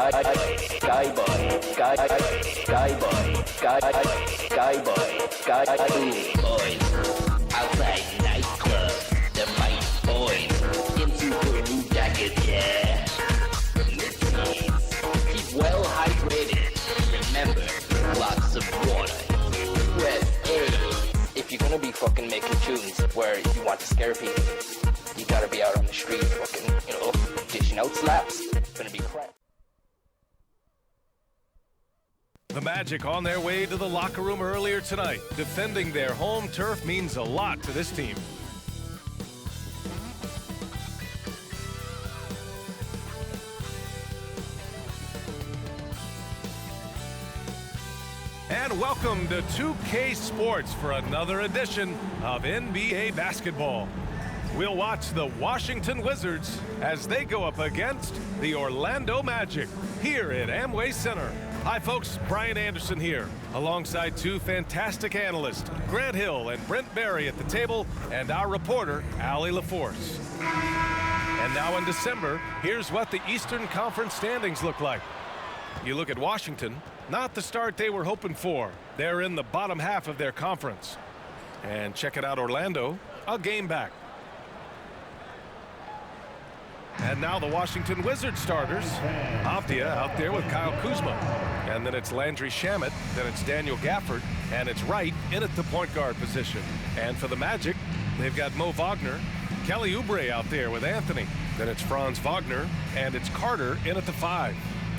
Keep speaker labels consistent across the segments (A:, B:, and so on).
A: Boys, outside nightclub, the mic boys, in super blue jackets, yeah. Listen, keep well hydrated. Remember, lots of water. Press A. If you're gonna be fucking making tunes where you want to scare people, you gotta be out on the street fucking, dishing out slaps. It's gonna be crap.
B: The Magic on their way to the locker room earlier tonight. Defending their home turf means a lot to this team. And welcome to 2K Sports for another edition of NBA basketball. We'll watch the Washington Wizards as they go up against the Orlando Magic here at Amway Center. Hi folks, Brian Anderson here, alongside two fantastic analysts, Grant Hill and Brent Barry at the table, and our reporter, Allie LaForce. And now in December, here's what the Eastern Conference standings look like. You look at Washington, not the start they were hoping for. They're in the bottom half of their conference. And check it out, Orlando, a game back. And now the Washington Wizards starters. Avdia out there with Kyle Kuzma. And then it's Landry Shamet, then it's Daniel Gafford, and it's Wright in at the point guard position. And for the Magic, they've got Mo Wagner, Kelly Oubre out there with Anthony. Then it's Franz Wagner, and it's Carter in at the 5.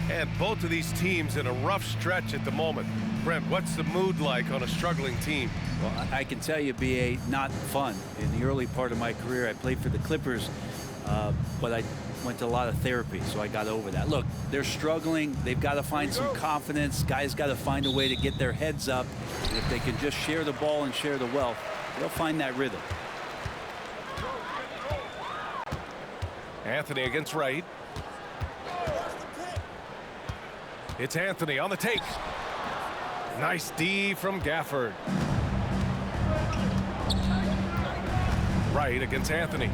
B: And both of these teams in a rough stretch at the moment. Brent, what's the mood like on a struggling team?
C: Well, I can tell you, B.A., not fun. In the early part of my career, I played for the Clippers, but I went to a lot of therapy, so I got over that. Look, they're struggling. They've got to find some confidence. Guys got to find a way to get their heads up. And if they can just share the ball and share the wealth, they'll find that rhythm.
B: Anthony against Wright. It's Anthony on the take. Nice D from Gafford. Wright against Anthony.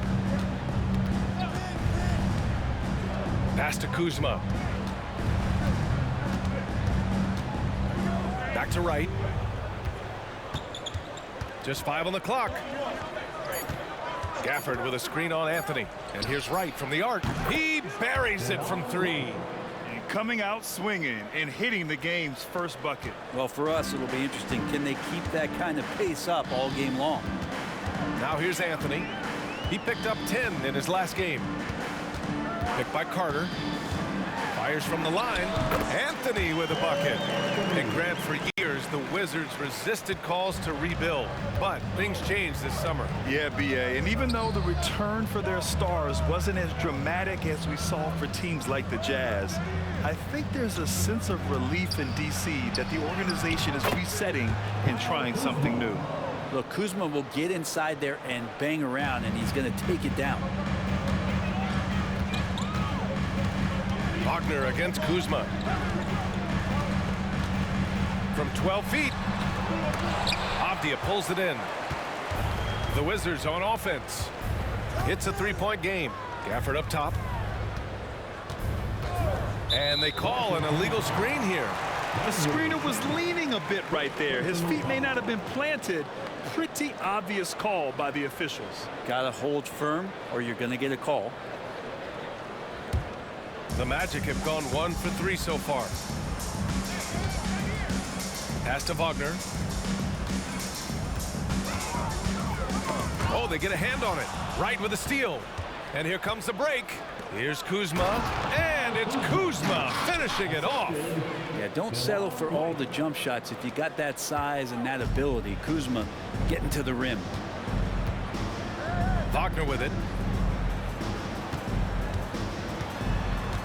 B: Pass to Kuzma. Back to Wright. Just 5 on the clock. Gafford with a screen on Anthony. And here's Wright from the arc. He buries it from 3.
D: And coming out swinging and hitting the game's first bucket.
C: Well, for us, it'll be interesting. Can they keep that kind of pace up all game long?
B: Now here's Anthony. He picked up 10 in his last game. Picked by Carter. Fires from the line. Anthony with a bucket. And Grant, for years, the Wizards resisted calls to rebuild. But things changed this summer.
D: Yeah, B.A. And even though the return for their stars wasn't as dramatic as we saw for teams like the Jazz, I think there's a sense of relief in D.C. that the organization is resetting and trying something new.
C: Look, Kuzma will get inside there and bang around, and he's going to take it down.
B: Wagner against Kuzma. From 12 feet. Avdia pulls it in. The Wizards on offense. It's a 3-point game. Gafford up top. And they call an illegal screen here.
D: The screener was leaning a bit right there. His feet may not have been planted. Pretty obvious call by the officials.
C: Got to hold firm or you're going to get a call.
B: The Magic have gone 1 for 3 so far. Pass to Wagner. Oh, they get a hand on it. Right with a steal. And here comes the break. Here's Kuzma. And it's Kuzma finishing it off.
C: Yeah, don't settle for all the jump shots. If you got that size and that ability, Kuzma getting to the rim.
B: Wagner with it.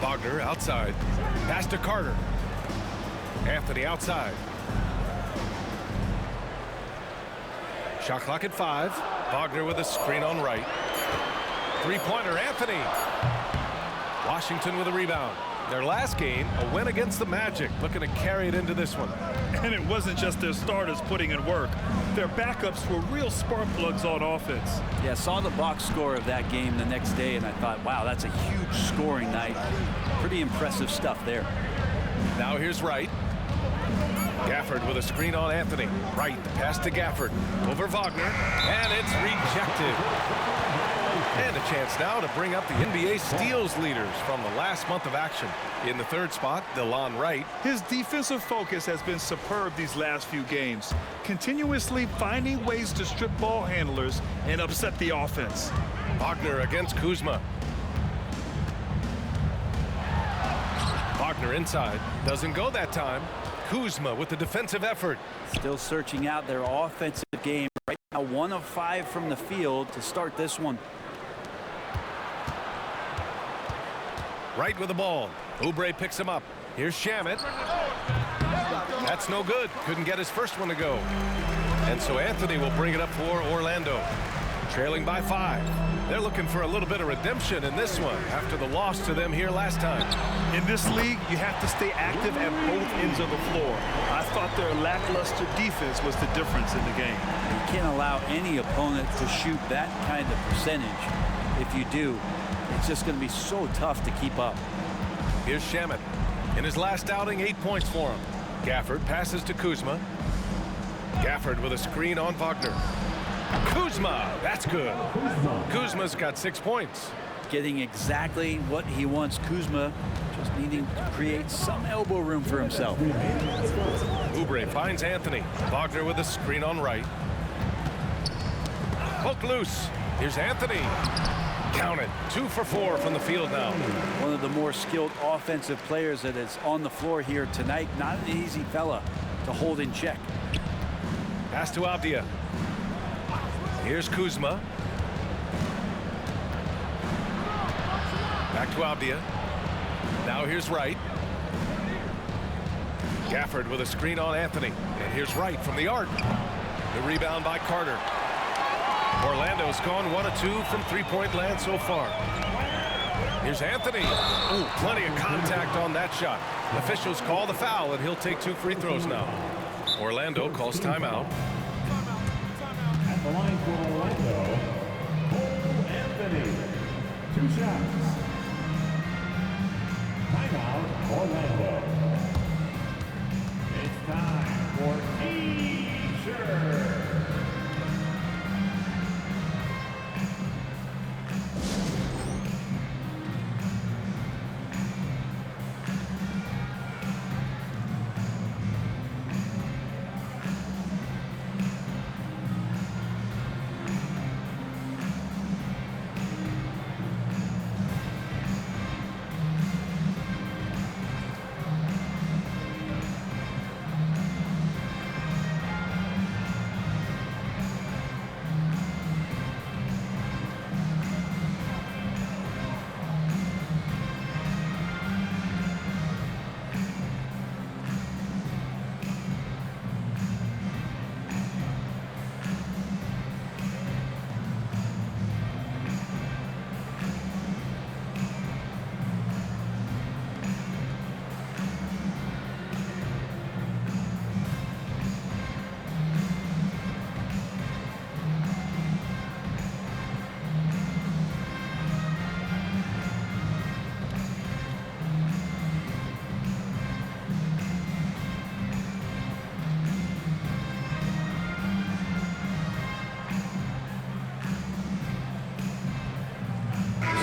B: Wagner outside. Pass to Carter. Anthony outside. Shot clock at 5. Wagner with a screen on right. Three-pointer, Anthony. Washington with a rebound. Their last game, a win against the Magic, looking to carry it into this one.
D: And it wasn't just their starters putting in work. Their backups were real spark plugs on offense.
C: Yeah, saw the box score of that game the next day, and I thought, wow, that's a huge scoring night. Pretty impressive stuff there.
B: Now here's Wright. Gafford with a screen on Anthony. Wright, pass to Gafford. Over Wagner, and it's rejected. And a chance now to bring up the NBA steals leaders from the last month of action. In the third spot, Delon Wright.
D: His defensive focus has been superb these last few games, continuously finding ways to strip ball handlers and upset the offense.
B: Wagner against Kuzma. Wagner inside. Doesn't go that time. Kuzma with the defensive effort.
C: Still searching out their offensive game. Right now, 1 of 5 from the field to start this one.
B: Wright with the ball. Oubre picks him up. Here's Shamet. That's no good. Couldn't get his first one to go. And so Anthony will bring it up for Orlando. Trailing by 5. They're looking for a little bit of redemption in this one after the loss to them here last time.
D: In this league, you have to stay active at both ends of the floor. I thought their lackluster defense was the difference in the game.
C: You can't allow any opponent to shoot that kind of percentage. If you do, it's just going to be so tough to keep up.
B: Here's Shamet. In his last outing, 8 points for him. Gafford passes to Kuzma. Gafford with a screen on Wagner. Kuzma, that's good. Kuzma's got 6 points.
C: Getting exactly what he wants. Kuzma just needing to create some elbow room for himself.
B: Oubre finds Anthony. Wagner with a screen on Wright. Poke loose. Here's Anthony. Count it. 2 for 4 from the field now.
C: One of the more skilled offensive players that is on the floor here tonight. Not an easy fella to hold in check.
B: Pass to Avdia. Here's Kuzma. Back to Avdia. Now here's Wright. Gafford with a screen on Anthony. And here's Wright from the arc. The rebound by Carter. Orlando's gone 1 of 2 from three-point land so far. Here's Anthony. Ooh, plenty of contact on that shot. Officials call the foul, and he'll take 2 free throws now. Orlando calls timeout.
E: At the line for Orlando, Cole Anthony. 2 shots. Timeout, Orlando. It's time for T-shirt.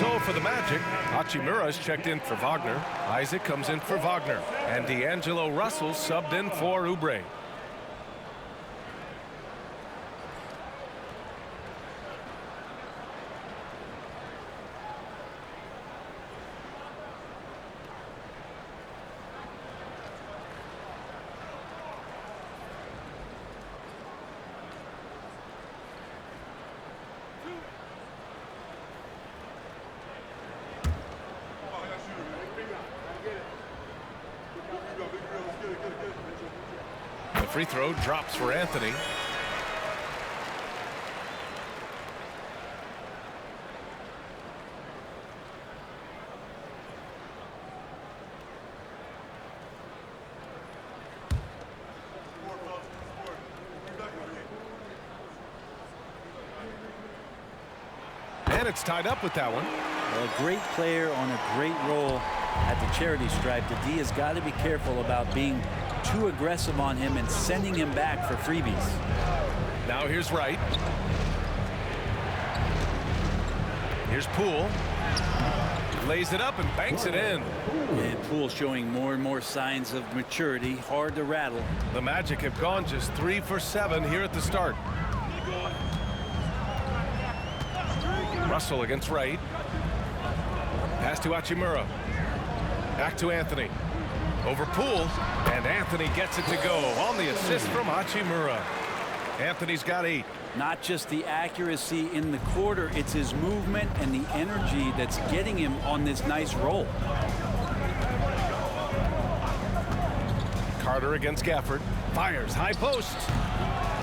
B: So for the Magic, Hachimura's checked in for Wagner. Isaac comes in for Wagner. And D'Angelo Russell subbed in for Oubre. The free throw drops for Anthony. And it's tied up with that one.
C: Well, a great player on a great role at the charity stripe. The D has got to be careful about being too aggressive on him and sending him back for freebies.
B: Now here's Wright. Here's Poole. Lays it up and banks it in.
C: And Poole showing more and more signs of maturity. Hard to rattle.
B: The Magic have gone just 3 for 7 here at the start. Russell against Wright. Pass to Hachimura. Back to Anthony. Over Poole. And Anthony gets it to go on the assist from Hachimura. Anthony's got 8.
C: Not just the accuracy in the quarter, it's his movement and the energy that's getting him on this nice roll.
B: Carter against Gafford. Fires high post.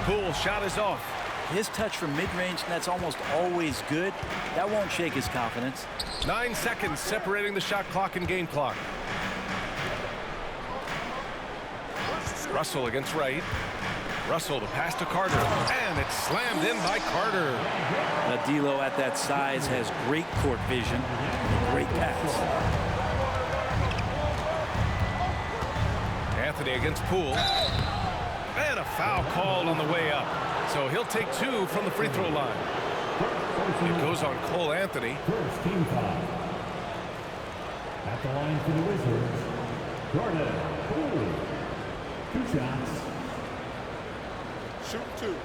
B: Poole shot is off.
C: His touch from mid-range, that's almost always good. That won't shake his confidence.
B: 9 seconds separating the shot clock and game clock. Russell against Wright. Russell to pass to Carter, and it's slammed in by Carter.
C: D'Lo at that size has great court vision, great pass.
B: Anthony against Poole. And a foul called on the way up. So he'll take 2 from the free throw line. It goes on Cole Anthony.
E: First team foul. At the line for the Wizards, Jordan Poole. 2 shots.
F: Shoot 2.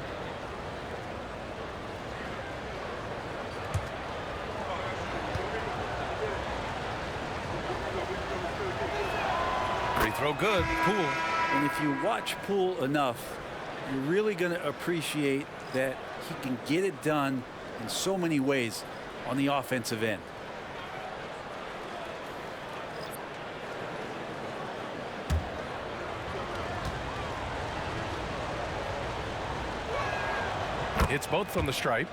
B: Free throw good. Poole.
C: And if you watch Poole enough, you're really going to appreciate that he can get it done in so many ways on the offensive end.
B: It's both from the stripe.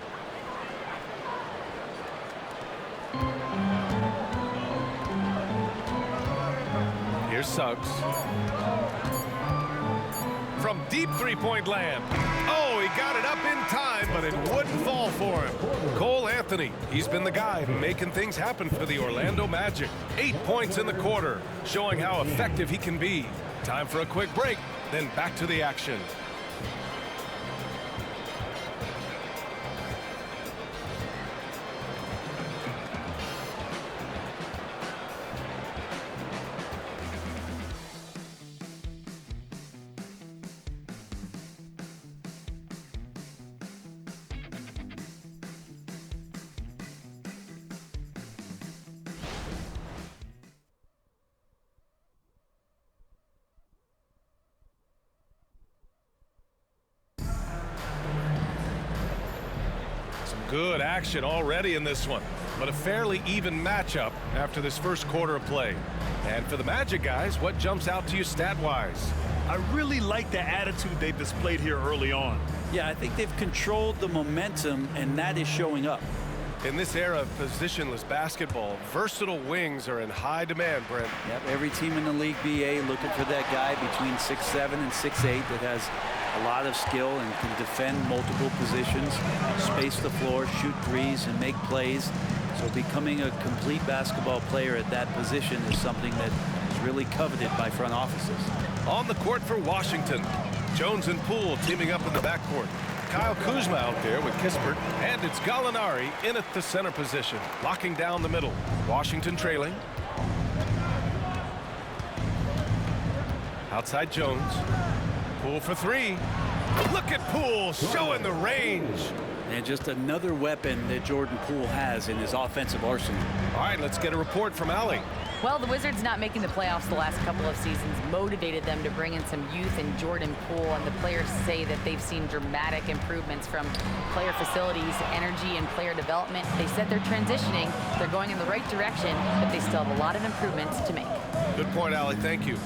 B: Here's Suggs. From deep three-point land. Oh, he got it up in time, but it wouldn't fall for him. Cole Anthony, he's been the guy making things happen for the Orlando Magic. 8 points in the quarter, showing how effective he can be. Time for a quick break, then back to the action. Good action already in this one, but a fairly even matchup after this first quarter of play. And for the Magic guys, what jumps out to you stat-wise?
D: I really like the attitude they displayed here early on.
C: Yeah, I think they've controlled the momentum, and that is showing up.
B: In this era of positionless basketball, versatile wings are in high demand, Brent.
C: Yep, every team in the league BA looking for that guy between 6'7" and 6'8" that has a lot of skill and can defend multiple positions, space the floor, shoot threes, and make plays. So becoming a complete basketball player at that position is something that is really coveted by front offices.
B: On the court for Washington, Jones and Poole teaming up in the backcourt. Kyle Kuzma out there with Kispert, and it's Gallinari in at the center position, locking down the middle. Washington trailing. Outside Jones. Poole for 3. Look at Poole showing the range.
C: And just another weapon that Jordan Poole has in his offensive arsenal.
B: All right, let's get a report from Allie.
G: Well, the Wizards not making the playoffs the last couple of seasons motivated them to bring in some youth in Jordan Poole, and the players say that they've seen dramatic improvements from player facilities, energy, and player development. They said they're transitioning, they're going in the right direction, but they still have a lot of improvements to make.
B: Good point, Allie. Thank you.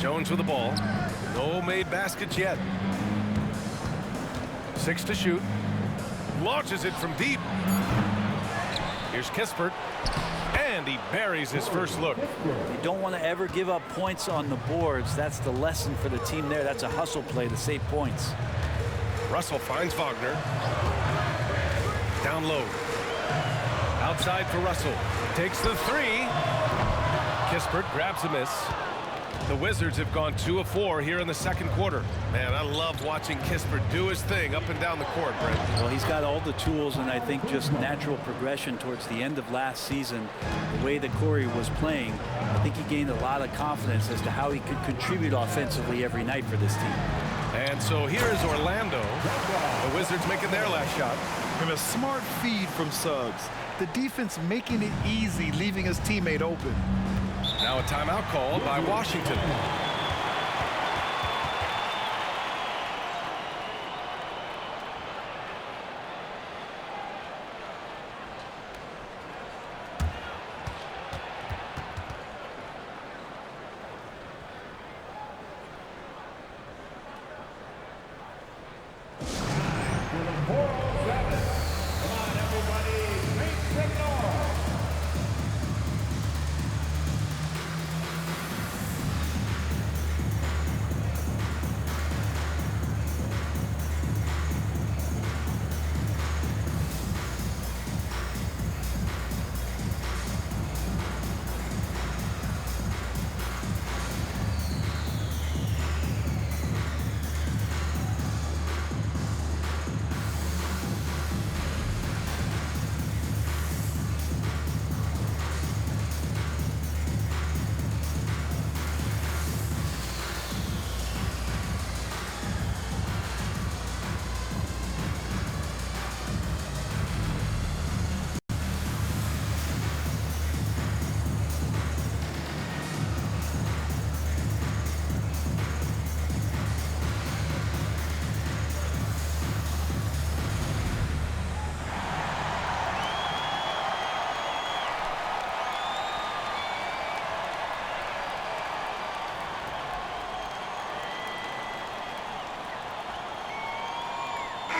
B: Jones with the ball. No made baskets yet. 6 to shoot. Launches it from deep. Here's Kispert. And he buries his first look.
C: You don't want to ever give up points on the boards. That's the lesson for the team there. That's a hustle play to save points.
B: Russell finds Wagner. Down low. Outside for Russell. Takes the three. Kispert grabs a miss. The Wizards have gone 2 of 4 here in the second quarter. Man, I love watching Kispert do his thing up and down the court, Brent.
C: Well, he's got all the tools, and I think just natural progression towards the end of last season, the way that Corey was playing, I think he gained a lot of confidence as to how he could contribute offensively every night for this team.
B: And so here is Orlando. The Wizards making their last shot.
D: And a smart feed from Suggs. The defense making it easy, leaving his teammate open.
B: Now a timeout called by Washington.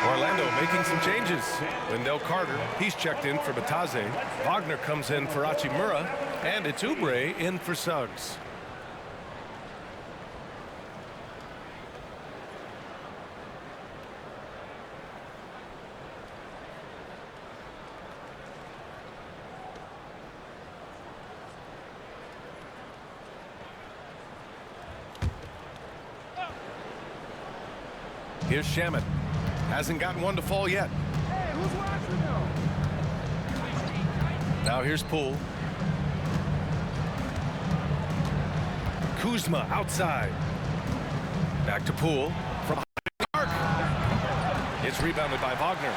B: Orlando making some changes. Wendell Carter, he's checked in for Batase. Wagner comes in for Hachimura. And it's Oubre in for Suggs. Here's Shamet. Hasn't gotten one to fall yet. Now here's Poole. Kuzma outside. Back to Poole from the arc. It's rebounded by Wagner.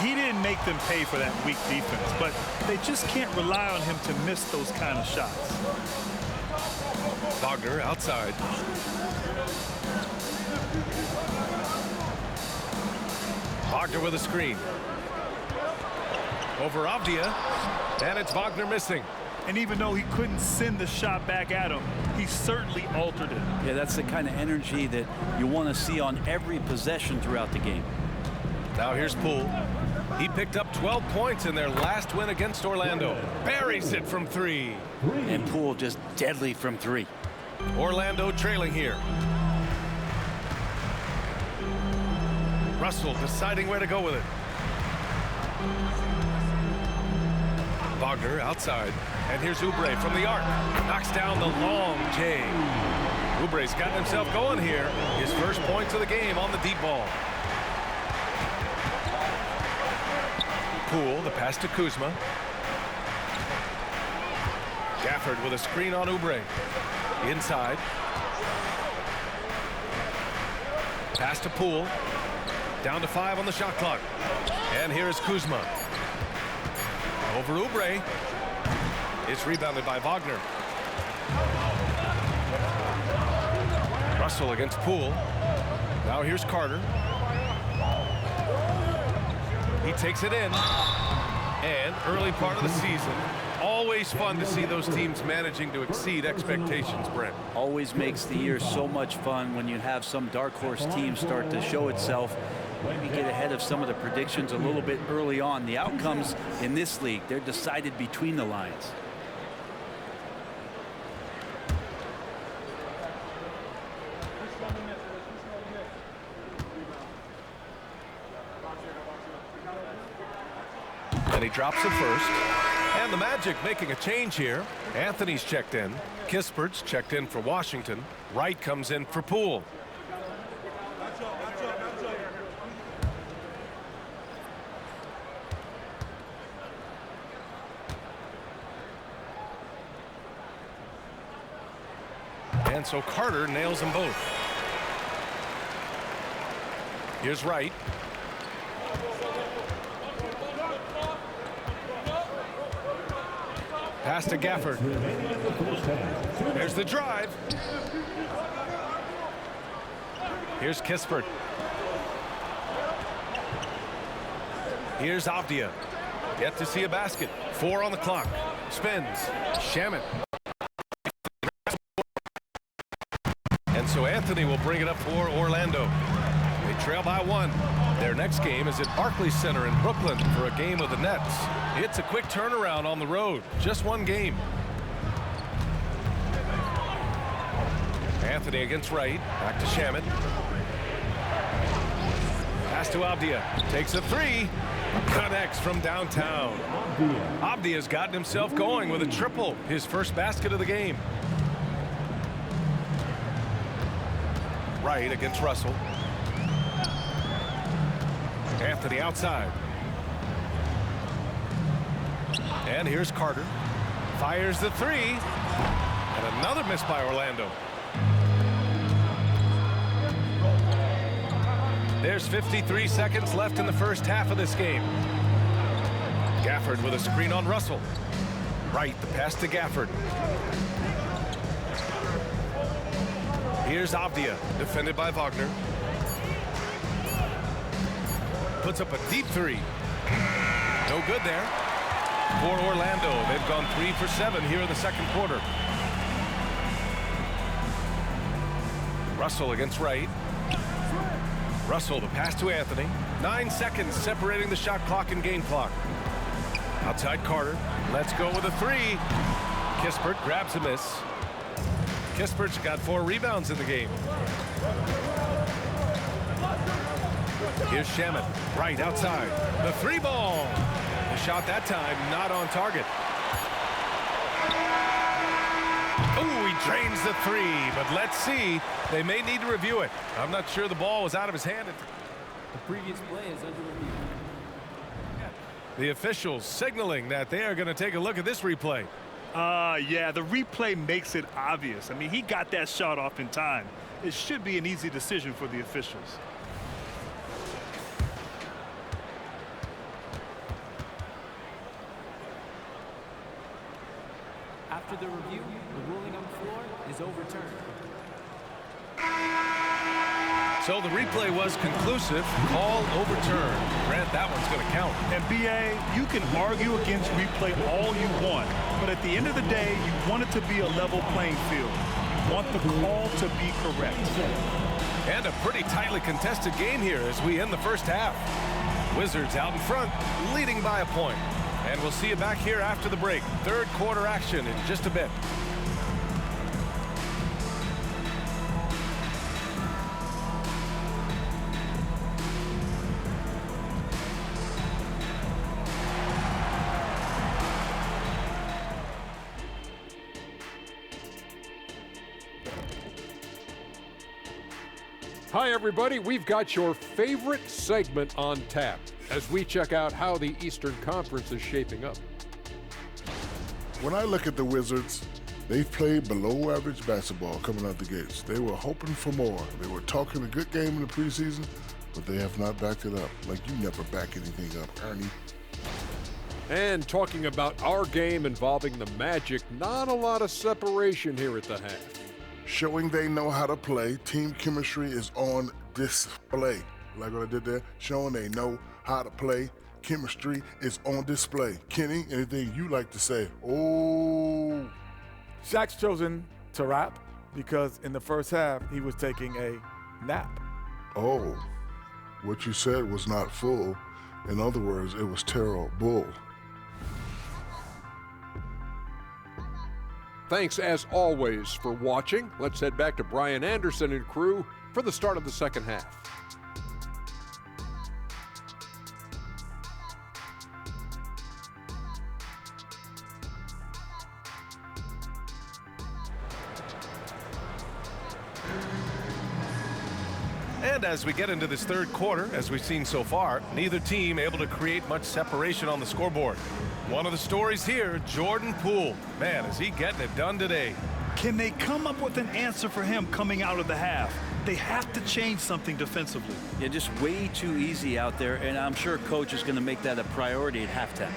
D: He didn't make them pay for that weak defense, but they just can't rely on him to miss those kind of shots.
B: Wagner outside. Wagner with a screen. Over Avdia. And it's Wagner missing.
D: And even though he couldn't send the shot back at him, he certainly altered it.
C: Yeah, that's the kind of energy that you want to see on every possession throughout the game.
B: Now here's Poole. He picked up 12 points in their last win against Orlando. Buries it from 3.
C: And Poole just deadly from 3.
B: Orlando trailing here. Russell deciding where to go with it. Wagner outside. And here's Oubre from the arc. Knocks down the long J. Oubre's gotten himself going here. His first points of the game on the deep ball. Poole, the pass to Kuzma. Gafford with a screen on Oubre. Inside. Pass to Poole. Down to 5 on the shot clock. And here is Kuzma. Over Oubre. It's rebounded by Wagner. Russell against Poole. Now here's Carter. He takes it in. And early part of the season, always fun to see those teams managing to exceed expectations, Brent.
C: Always makes the year so much fun when you have some dark horse team start to show itself. Maybe get ahead of some of the predictions a little bit early on. The outcomes in this league, they're decided between the lines.
B: And he drops it first. And the Magic making a change here. Anthony's checked in. Kispert's checked in for Washington. Wright comes in for Poole. And so Carter nails them both. Here's Wright. Pass to Gafford. There's the drive. Here's Kispert. Here's Avdia. Yet to see a basket. 4 on the clock. Spins. Shamet. And so Anthony will bring it up for Orlando. They trail by 1. Their next game is at Barclays Center in Brooklyn for a game of the Nets. It's a quick turnaround on the road. Just 1 game. Anthony against Wright. Back to Shamet. Pass to Avdia. Takes a 3. Connects from downtown. Avdia's gotten himself going with a triple. His first basket of the game. Wright against Russell. Anthony outside. And here's Carter. Fires the 3. And another miss by Orlando. There's 53 seconds left in the first half of this game. Gafford with a screen on Russell. Wright, the pass to Gafford. Here's Avdia, defended by Wagner. Puts up a deep 3. No good there. For Orlando, they've gone 3 for 7 here in the second quarter. Russell against Wright. Russell, the pass to Anthony. 9 seconds separating the shot clock and game clock. Outside Carter. Let's go with a 3. Kispert grabs a miss. Kispert's got 4 rebounds in the game. Here's Shamet. Right outside. The 3 ball. The shot that time not on target. Oh, he drains the 3, but let's see. They may need to review it. I'm not sure the ball was out of his hand.
F: The previous play is under review.
B: The officials signaling that they are going to take a look at this replay.
D: Yeah, the replay makes it obvious. I mean, he got that shot off in time. It should be an easy decision for the officials.
F: After the review, the ruling on the floor is overturned.
B: So the replay was conclusive. Call overturned. Grant, that one's going to count.
D: And BA, you can argue against replay all you want, but at the end of the day, you want it to be a level playing field. You want the call to be correct.
B: And a pretty tightly contested game here as we end the first half. Wizards out in front, leading by a point. And we'll see you back here after the break. Third quarter action in just a bit.
H: Hi, everybody. We've got your favorite segment on tap as we check out how the Eastern Conference is shaping up.
I: When I look at the Wizards, they've played below average basketball coming out the gates. They were hoping for more. They were talking a good game in the preseason, but they have not backed it up. Like you never back anything up, Ernie.
H: And talking about our game involving the Magic, not a lot of separation here at the half.
I: Showing they know how to play. Team chemistry is on display. Like what I did there, showing they know how to play. Chemistry is on display. Kenny, anything you like to say? Oh.
J: Shaq's chosen to rap because in the first half, he was taking a nap.
I: Oh, what you said was not full. In other words, it was terrible.
H: Thanks, as always, for watching. Let's head back to Brian Anderson and crew for the start of the second half.
B: And as we get into this third quarter, as we've seen so far, neither team able to create much separation on the scoreboard. One of the stories here, Jordan Poole. Man, is he getting it done today.
D: Can they come up with an answer for him coming out of the half? They have to change something defensively.
C: Yeah, just way too easy out there, and I'm sure coach is going to make that a priority at halftime.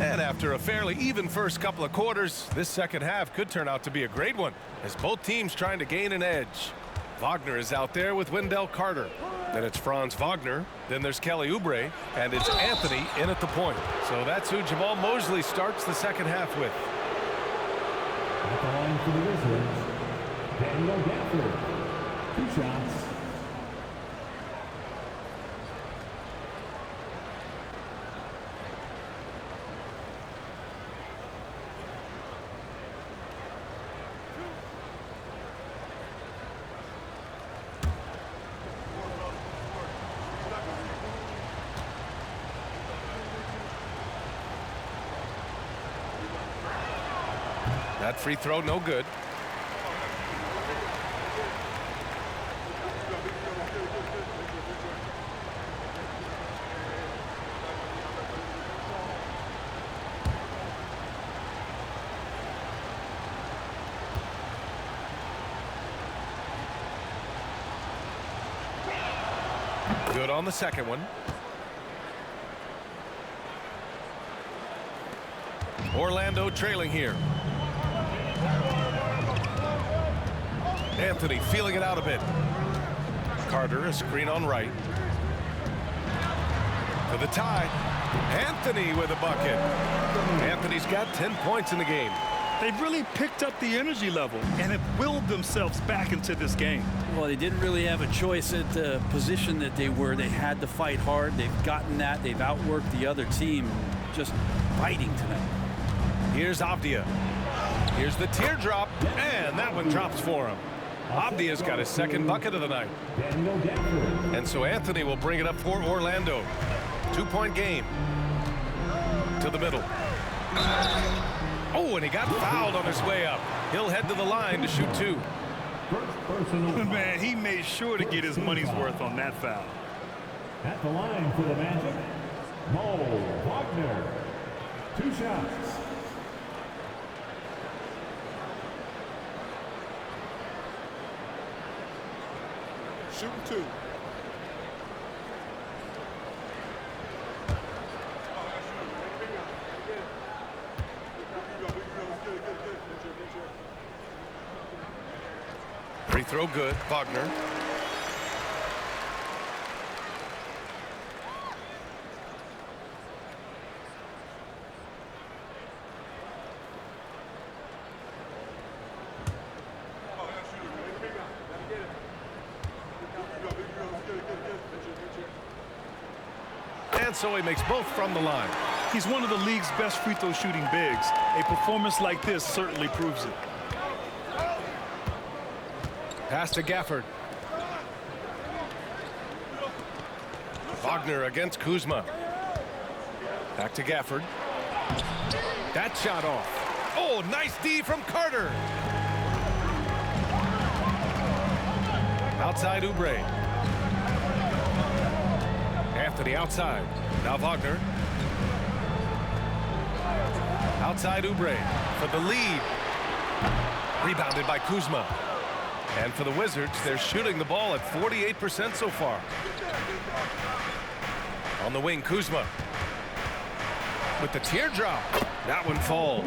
B: And after a fairly even first couple of quarters, this second half could turn out to be a great one, as both teams trying to gain an edge. Wagner is out there with Wendell Carter. Then it's Franz Wagner. Then there's Kelly Oubre. And it's Anthony in at the point. So that's who Jamal Mosley starts the second half with.
E: At the line for the Wizards, Daniel Gafford. 2 shots.
B: That free throw, no good. Good on the second one. Orlando trailing here. Anthony feeling it out a bit. Carter, a screen on right. For the tie. Anthony with a bucket. Anthony's got 10 points in the game.
D: They've really picked up the energy level and have willed themselves back into this game.
C: Well, they didn't really have a choice at the position that they were. They had to fight hard. They've gotten that. They've outworked the other team. Just fighting tonight.
B: Here's Avdia. Here's the teardrop, and that one drops for him. Avdia's got his second bucket of the night. And so Anthony will bring it up for Orlando. 2-point game. To the middle. Oh, and he got fouled on his way up. He'll head to the line to shoot 2.
D: Man, he made sure to get his money's worth on that foul.
E: At the line for the Magic, Mo Wagner. 2 shots.
I: Shooting 2.
B: Free throw good. Wagner. And so he makes both from the line.
D: He's one of the league's best free throw shooting bigs. A performance like this certainly proves it.
B: Pass to Gafford. Wagner against Kuzma. Back to Gafford. That shot off. Oh, nice D from Carter. Outside Oubre. Anthony outside. Now Wagner. Outside Oubre for the lead. Rebounded by Kuzma. And for the Wizards, they're shooting the ball at 48% so far. On the wing, Kuzma. With the teardrop. That one falls.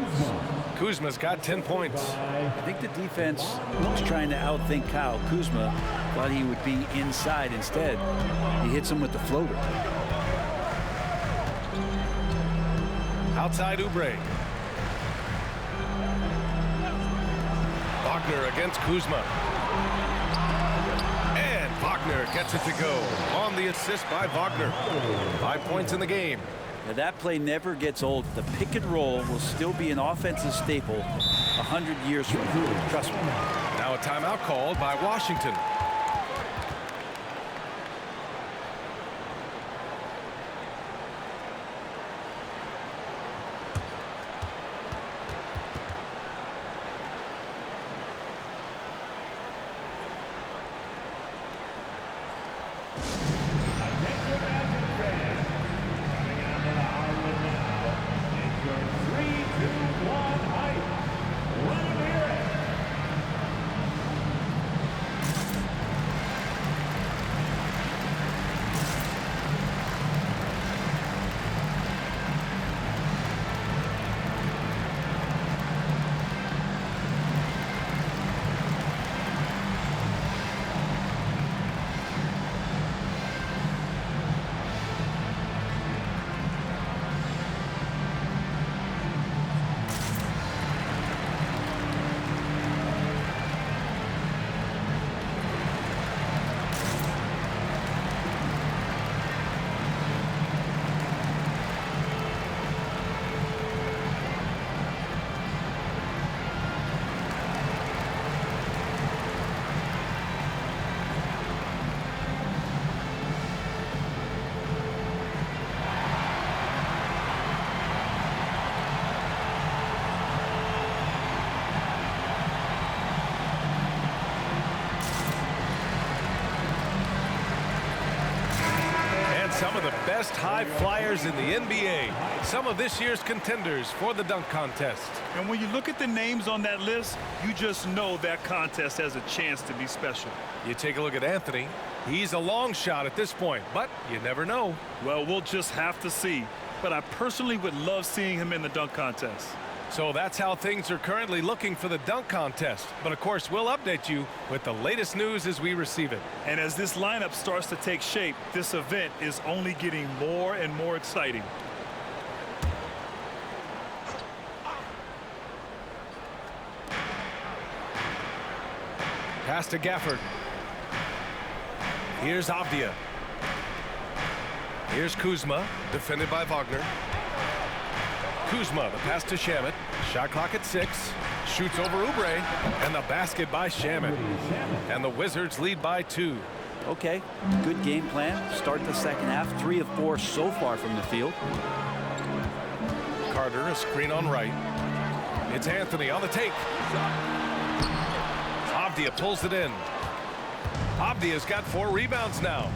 B: Kuzma's got 10 points.
C: I think the defense was trying to outthink Kyle. Kuzma thought he would be inside. Instead, he hits him with the floater.
B: Outside Oubre. Wagner against Kuzma. And Wagner gets it to go. On the assist by Wagner. 5 points in the game.
C: Now that play never gets old. The pick and roll will still be an offensive staple 100 years from now. Trust me.
B: Now a timeout called by Washington. best high flyers in the NBA. Some of this year's contenders for the dunk contest.
D: And when you look at the names on that list, you just know that contest has a chance to be special.
B: You take a look at Anthony. He's a long shot at this point, but you never know.
D: Well, we'll just have to see. But I personally would love seeing him in the dunk contest.
B: So that's how things are currently looking for the dunk contest. But of course, we'll update you with the latest news as we receive it.
D: And as this lineup starts to take shape, this event is only getting more and more exciting.
B: Pass to Gafford. Here's Avdia. Here's Kuzma, defended by Wagner. Kuzma, the pass to Shamet. Shot clock at 6. Shoots over Oubre. And the basket by Shamet. And the Wizards lead by 2.
C: Okay, good game plan. Start the second half. 3 of 4 so far from the field.
B: Carter, a screen on right. It's Anthony on the take. Avdia pulls it in. Avdia's got 4 rebounds now.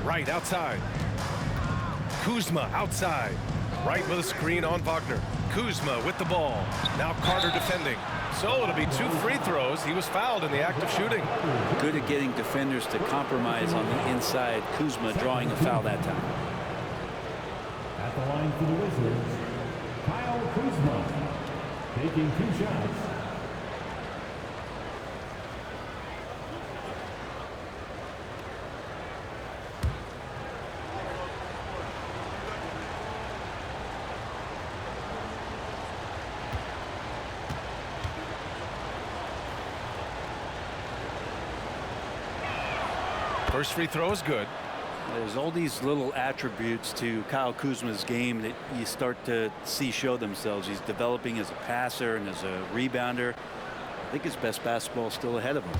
B: Right outside. Kuzma outside. Right with a screen on Wagner. Kuzma with the ball. Now Carter defending. So it'll be 2 free throws. He was fouled in the act of shooting.
C: Good at getting defenders to compromise on the inside. Kuzma drawing a foul that time.
E: At the line for the Wizards, Kyle Kuzma, taking 2 shots.
B: First free throw is good.
C: There's all these little attributes to Kyle Kuzma's game that you start to see show themselves. He's developing as a passer and as a rebounder. I think his best basketball is still ahead of him.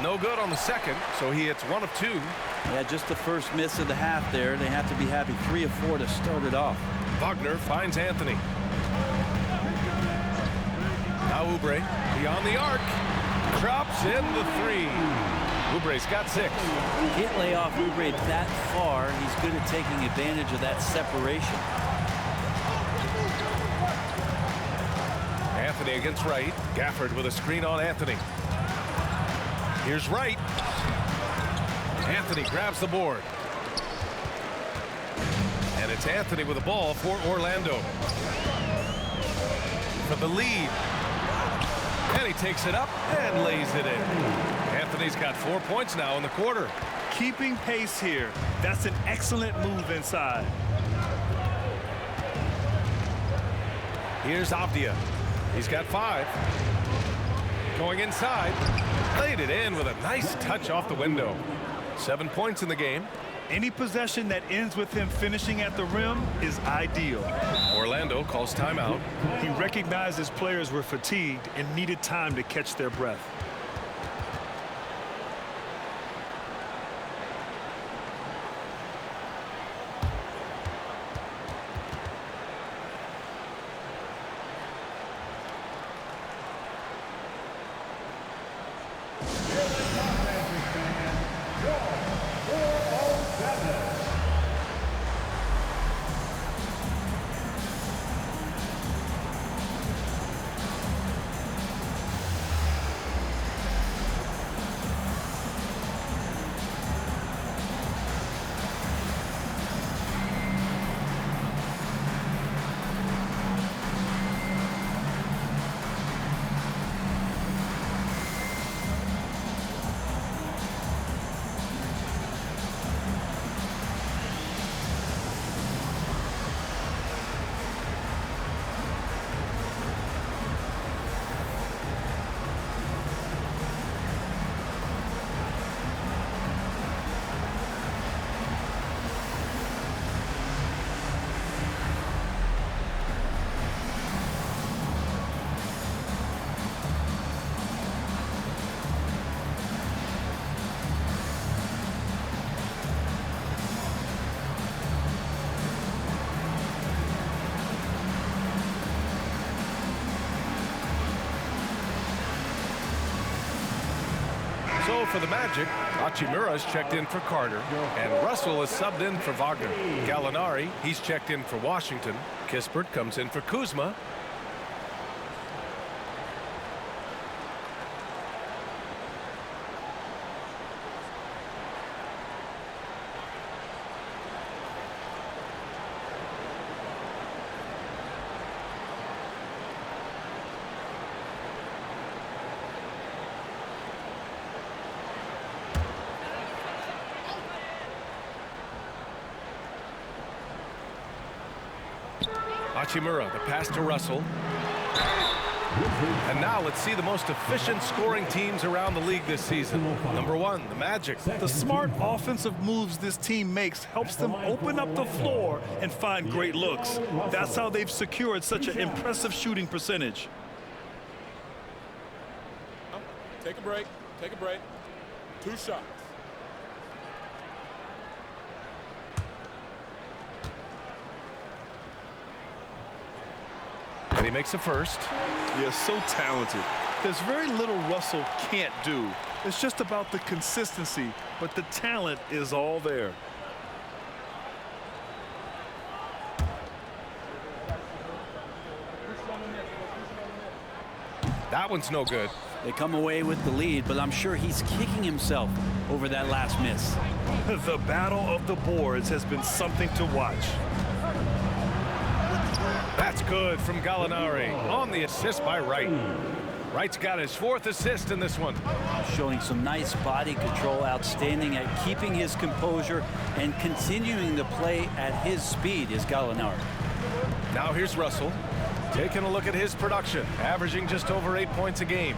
B: No good on the second, so he hits 1 of 2.
C: Yeah, just the first miss of the half there. They have to be happy. 3 of 4 to start it off.
B: Wagner finds Anthony. Now Oubre beyond the arc. Drops in the 3. Oubre's got 6.
C: Can't lay off Oubre that far. He's good at taking advantage of that separation.
B: Anthony against Wright. Gafford with a screen on Anthony. Here's Wright. Anthony grabs the board. And it's Anthony with the ball for Orlando. For the lead. And he takes it up and lays it in. Anthony's got 4 points now in the quarter.
D: Keeping pace here. That's an excellent move inside.
B: Here's Avdia. He's got 5. Going inside. Laid it in with a nice touch off the window. 7 points in the game.
D: Any possession that ends with him finishing at the rim is ideal.
B: Orlando calls timeout.
D: He recognized his players were fatigued and needed time to catch their breath.
B: flow for the Magic. Hachimura's checked in for Carter, and Russell is subbed in for Wagner. Gallinari, he's checked in for Washington. Kispert comes in for Kuzma. Hachimura, the pass to Russell. And now let's see the most efficient scoring teams around the league this season. Number 1, the Magic.
D: The smart offensive moves this team makes helps them open up the floor and find great looks. That's how they've secured such an impressive shooting percentage.
H: Take a break. Take a break. 2 shots.
B: And he makes a first.
D: Yeah, so talented. There's very little Russell can't do. It's just about the consistency, but the talent is all there.
B: That one's no good.
C: They come away with the lead, but I'm sure he's kicking himself over that last miss.
D: The battle of the boards has been something to watch.
B: That's good from Gallinari on the assist by Wright. Wright's got his 4th assist in this one.
C: Showing some nice body control, outstanding at keeping his composure and continuing to play at his speed is Gallinari.
B: Now here's Russell, taking a look at his production, averaging just over 8 points a game.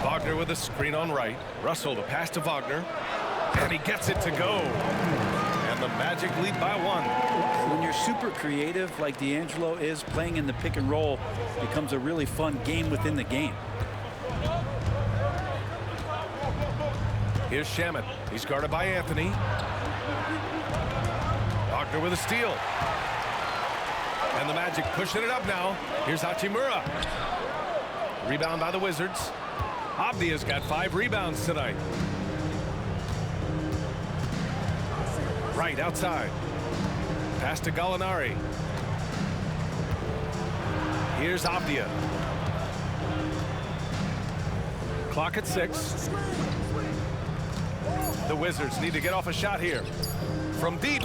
B: Wagner with a screen on Wright. Russell the pass to Wagner, and he gets it to go. And the Magic lead by 1.
C: When you're super creative like D'Angelo is, playing in the pick and roll becomes a really fun game within the game.
B: Here's Shamet. He's guarded by Anthony. Wagner with a steal. And the Magic pushing it up now. Here's Hachimura. Rebound by the Wizards. Avdia's got 5 rebounds tonight. Right outside. Pass to Gallinari. Here's Avdia. Clock at 6. The Wizards need to get off a shot here. From deep.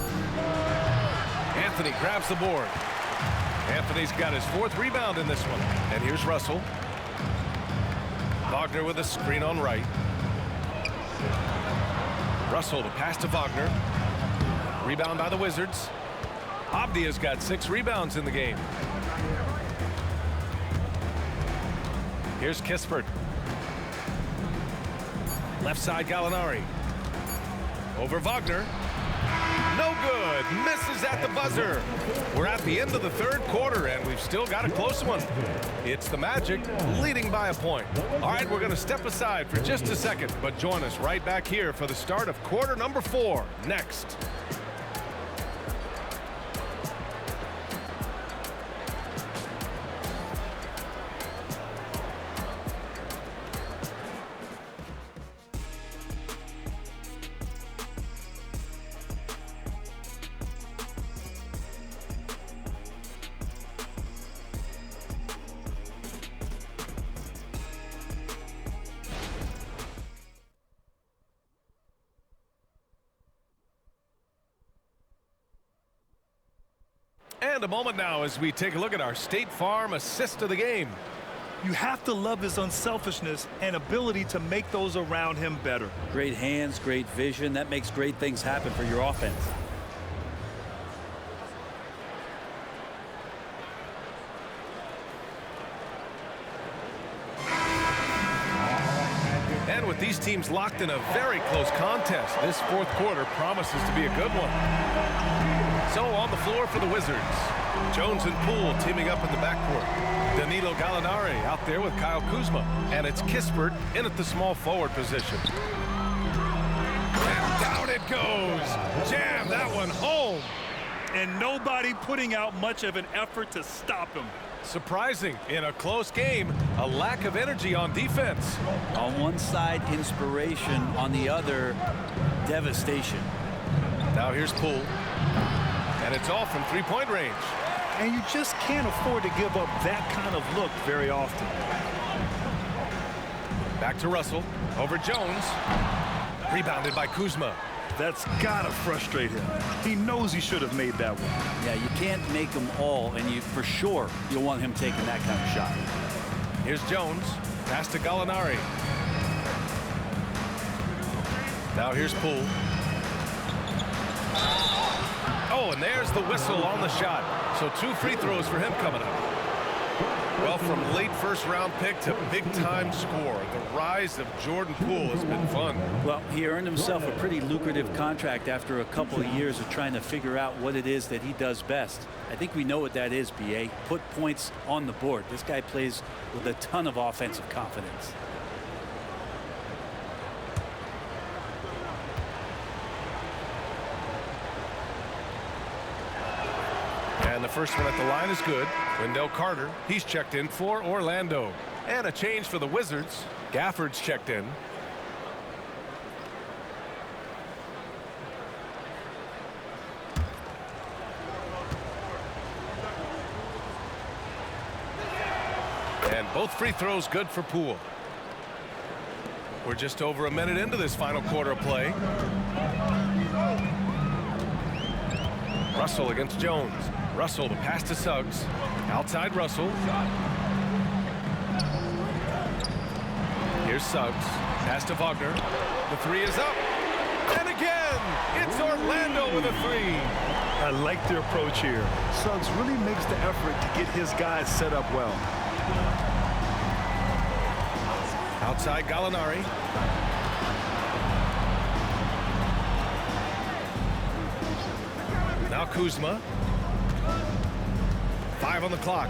B: Anthony grabs the board. Anthony's got his 4th rebound in this one. And here's Russell. Wagner with a screen on Wright. Russell, the pass to Wagner. Rebound by the Wizards. Avdia's got 6 rebounds in the game. Here's Kispert. Left side Gallinari. Over Wagner. No good. Misses at the buzzer. We're at the end of the 3rd quarter, and we've still got a close one. It's the Magic leading by a point. All right, we're going to step aside for just a second, but join us right back here for the start of quarter number 4 next. And a moment now as we take a look at our State Farm assist of the game.
D: You have to love his unselfishness and ability to make those around him better.
C: Great hands, great vision. That makes great things happen for your offense.
B: And with these teams locked in a very close contest, this 4th quarter promises to be a good one. So on the floor for the Wizards, Jones and Poole teaming up in the backcourt. Danilo Gallinari out there with Kyle Kuzma. And it's Kispert in at the small forward position. And down it goes. Jam that one home.
D: and nobody putting out much of an effort to stop him.
B: Surprising in a close game, a lack of energy on defense.
C: On one side, inspiration. On the other, devastation.
B: Now here's Poole. And it's off from three-point range.
D: And you just can't afford to give up that kind of look very often.
B: Back to Russell. Over Jones. Rebounded by Kuzma.
D: That's gotta frustrate him. He knows he should have made that one.
C: Yeah, you can't make them all, and for sure you'll want him taking that kind of shot.
B: Here's Jones. Pass to Gallinari. Now here's Poole. Oh, and there's the whistle on the shot. So 2 free throws for him coming up. Well, from late first-round pick to big-time scorer, the rise of Jordan Poole has been fun.
C: Well, he earned himself a pretty lucrative contract after a couple of years of trying to figure out what it is that he does best. I think we know what that is, B.A. Put points on the board. This guy plays with a ton of offensive confidence.
B: And the first one at the line is good. Wendell Carter, he's checked in for Orlando. And a change for the Wizards. Gafford's checked in. And both free throws good for Poole. We're just over a minute into this final quarter of play. Russell against Jones. Russell to pass to Suggs. Outside Russell. Here's Suggs. Pass to Wagner. The three is up. And again, it's Orlando with a three.
D: I like their approach here. Suggs really makes the effort to get his guys set up well.
B: Outside Gallinari. Now Kuzma. 5 on the clock.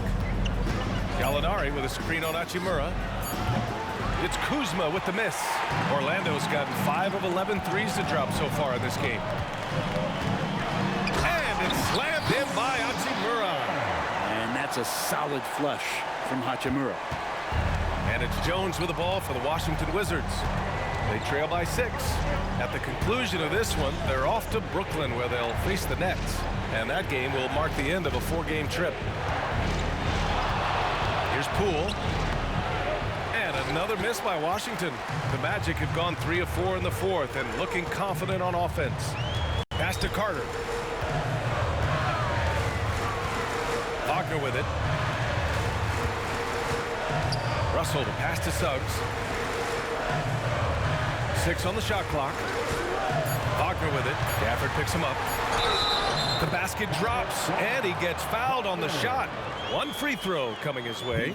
B: Gallinari with a screen on Hachimura. It's Kuzma with the miss. Orlando's gotten 5 of 11 threes to drop so far in this game. And it's slammed in by Hachimura.
C: And that's a solid flush from Hachimura.
B: And it's Jones with the ball for the Washington Wizards. They trail by 6. At the conclusion of this one, they're off to Brooklyn where they'll face the Nets. And that game will mark the end of a 4-game trip. Here's Poole. And another miss by Washington. The Magic have gone 3 of 4 in the fourth and looking confident on offense. Pass to Carter. Wagner with it. Russell to pass to Suggs. 6 on the shot clock. Wagner with it. Gafford picks him up. The basket drops, and he gets fouled on the shot. 1 free throw coming his way.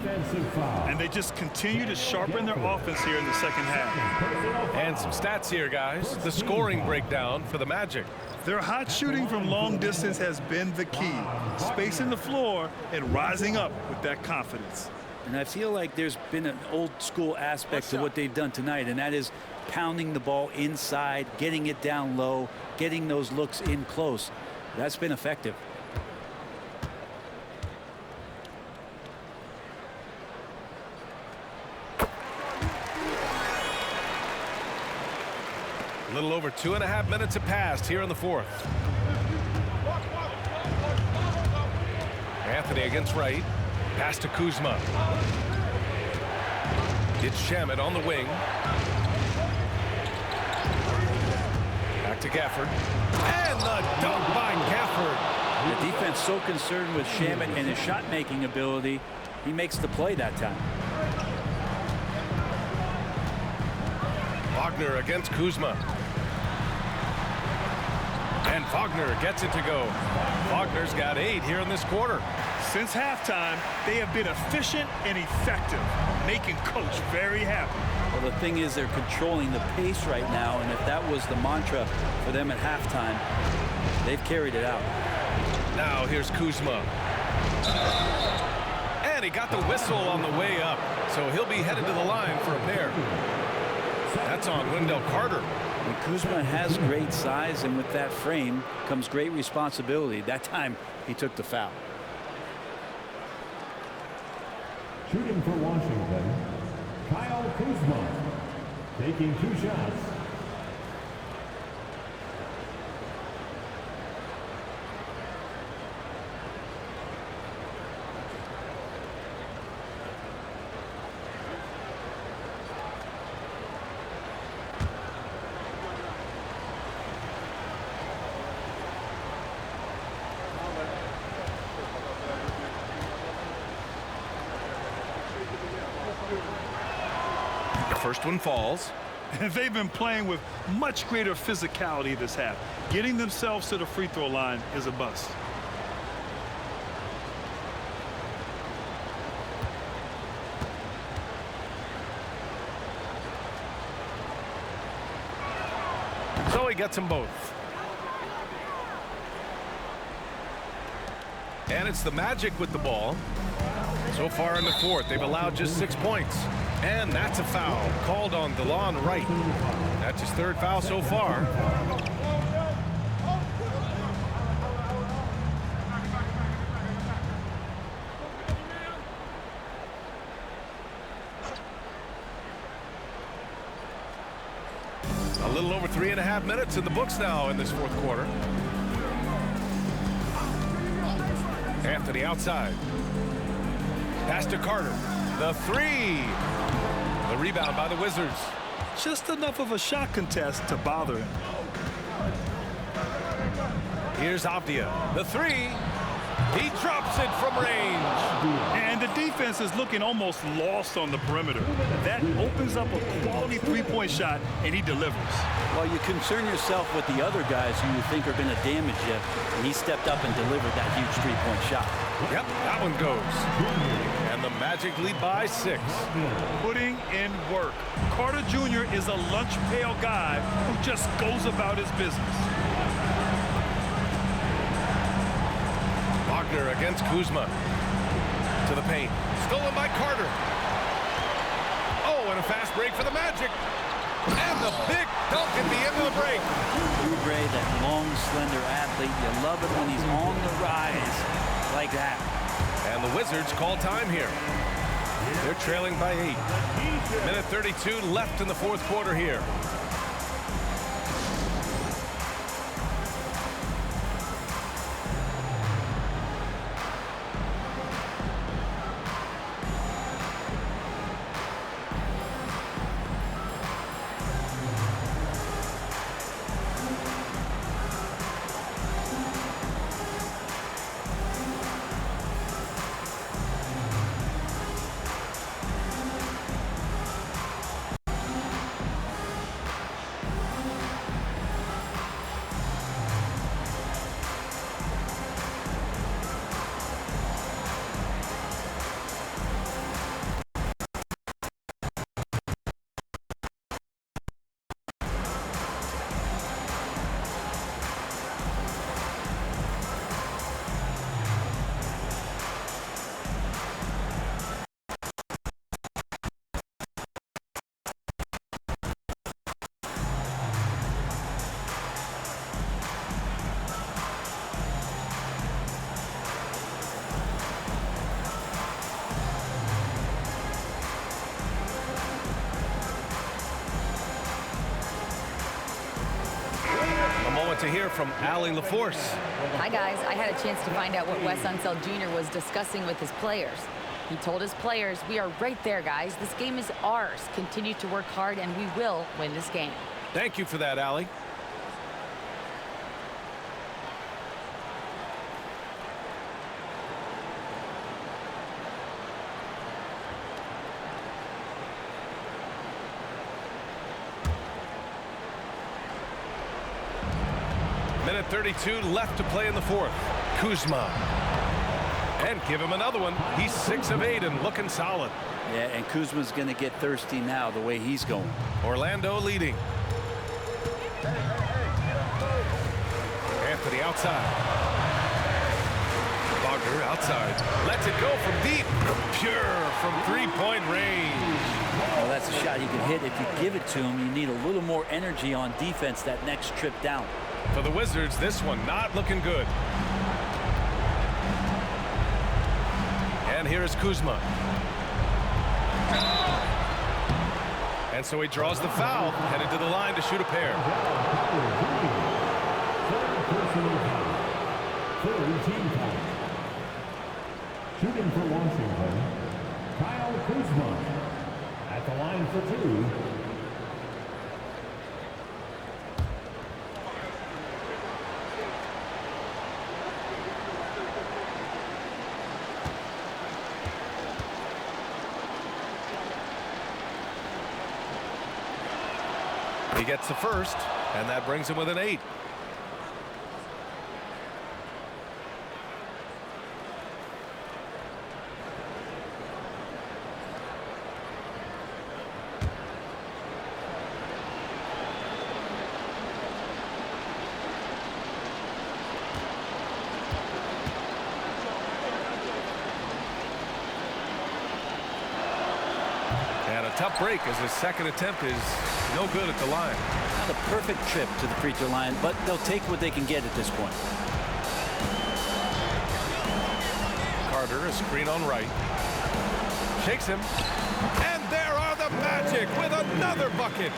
D: And they just continue to sharpen their offense here in the second half.
B: And some stats here, guys. The scoring breakdown for the Magic.
D: Their hot shooting from long distance has been the key. Spacing the floor and rising up with that confidence.
C: And I feel like there's been an old school aspect to what they've done tonight, and that is pounding the ball inside, getting it down low, getting those looks in close. That's been effective.
B: A little over 2.5 minutes have passed here in the fourth. Anthony against Wright. Pass to Kuzma. It's Shamet on the wing. Back to Gafford. And the dunk by Gafford.
C: The defense so concerned with Shamet and his shot-making ability, he makes the play that time.
B: Wagner against Kuzma. And Wagner gets it to go. Wagner's got 8 here in this quarter.
D: Since halftime, they have been efficient and effective, making Coach very happy.
C: Well, the thing is they're controlling the pace right now, and if that was the mantra for them at halftime, they've carried it out.
B: Now here's Kuzma. And he got the whistle on the way up, so he'll be headed to the line for a pair. That's on Wendell Carter.
C: And Kuzma has great size, and with that frame comes great responsibility. That time he took the foul.
E: Shooting for Washington, Kyle Kuzma, taking 2 shots.
B: First one falls.
D: They've been playing with much greater physicality this half. Getting themselves to the free throw line is a bust.
B: So he gets them both. And it's the Magic with the ball. So far in the fourth, they've allowed just 6 points. And that's a foul called on DeLon Wright. That's his 3rd foul so far. A little over 3.5 minutes in the books now in this fourth quarter. Anthony outside. Pass to Carter. The 3. The rebound by the Wizards.
D: Just enough of a shot contest to bother him.
B: Here's Avdia. The 3. He drops it from range.
D: And the defense is looking almost lost on the perimeter. That opens up a quality three-point shot, and he delivers.
C: Well, you concern yourself with the other guys who you think are going to damage you, and he stepped up and delivered that huge three-point shot.
B: Yep, that one goes. And the Magic lead by 6.
D: Putting in work. Carter Jr. is a lunch pail guy who just goes about his business.
B: Wagner against Kuzma. To the paint. Stolen by Carter. Oh, and a fast break for the Magic. And the big dunk at the end of the break.
C: Oubre, that long, slender athlete. You love it when he's on the rise like that.
B: And the Wizards call time here. They're trailing by 8. Minute 32 left in the fourth quarter here. To hear from Allie LaForce.
G: Hi, guys. I had a chance to find out what Wes Unseld Jr. was discussing with his players. He told his players, "We are right there, guys. This game is ours. Continue to work hard, and we will win this game."
B: Thank you for that, Allie. Minute 32 left to play in the fourth. Kuzma. And give him another one. He's 6 of 8 and looking solid.
C: Yeah, and Kuzma's going to get thirsty now the way he's going.
B: Orlando leading. Anthony outside. Wagner outside. Lets it go from deep. Pure from three-point range.
C: Well, that's a shot you can hit. If you give it to him, you need a little more energy on defense that next trip down.
B: For the Wizards, this one not looking good. And here is Kuzma. And so he draws the foul, headed to the line to shoot a pair.
E: Shooting for Washington, Kyle Kuzma at the line for two.
B: He gets the first, and that brings him with an 8. Tough break as his second attempt is no good at the line.
C: Not a perfect trip to the free throw line, but they'll take what they can get at this point.
B: Carter, a screen on right. Shakes him. And there are the Magic with another bucket.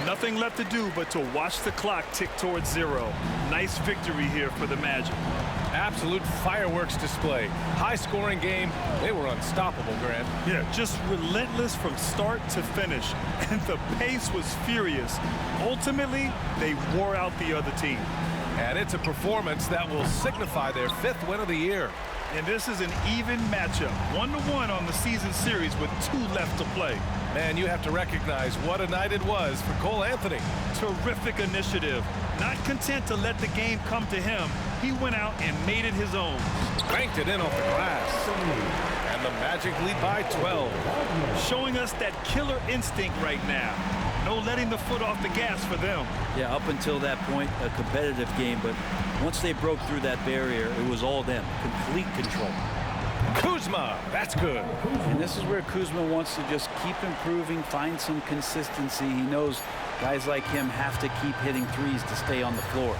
D: Nothing left to do but to watch the clock tick towards 0. Nice victory here for the Magic.
B: Absolute fireworks display. High-scoring game. They were unstoppable, Grant.
D: Yeah, just relentless from start to finish. And the pace was furious. Ultimately, they wore out the other team.
B: And it's a performance that will signify their 5th win of the year.
D: And this is an even matchup. 1-1 on the season series with 2 left to play.
B: Man, you have to recognize what a night it was for Cole Anthony.
D: Terrific initiative. Not content to let the game come to him, he went out and made it his own.
B: Banked it in off the glass. And the Magic lead by 12.
D: Showing us that killer instinct right now. No letting the foot off the gas for them.
C: Yeah, up until that point, a competitive game, but once they broke through that barrier, it was all them. Complete control.
B: Kuzma, that's good.
C: And this is where Kuzma wants to just keep improving, find some consistency. He knows guys like him have to keep hitting threes to stay on the floor.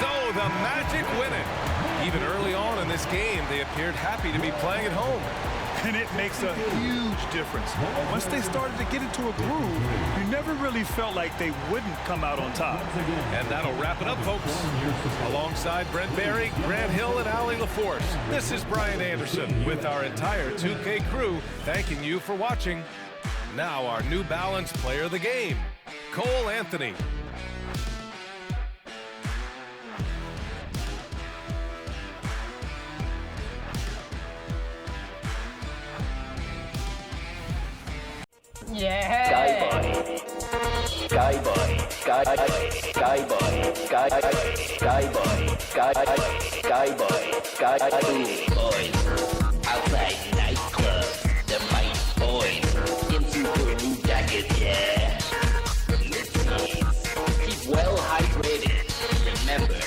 B: So the Magic win it. Even early on in this game, they appeared happy to be playing at home.
D: And it makes a huge difference. Once they started to get into a groove, you never really felt like they wouldn't come out on top.
B: And that'll wrap it up, folks. Alongside Brent Barry, Grant Hill, and Allie LaForce, this is Brian Anderson with our entire 2K crew thanking you for watching. Now our New Balance player of the game, Cole Anthony.
G: Yeah.
A: Skyboy, boys, outside nightclub, the Might Boys, in super new jackets, yeah. Keep well hydrated. Remember,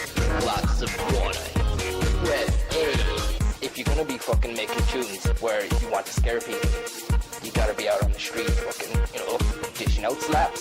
A: lots of water. Press A. If you're gonna be fucking making tunes where you want to scare people, you gotta be out on the street fucking, dishing out slaps.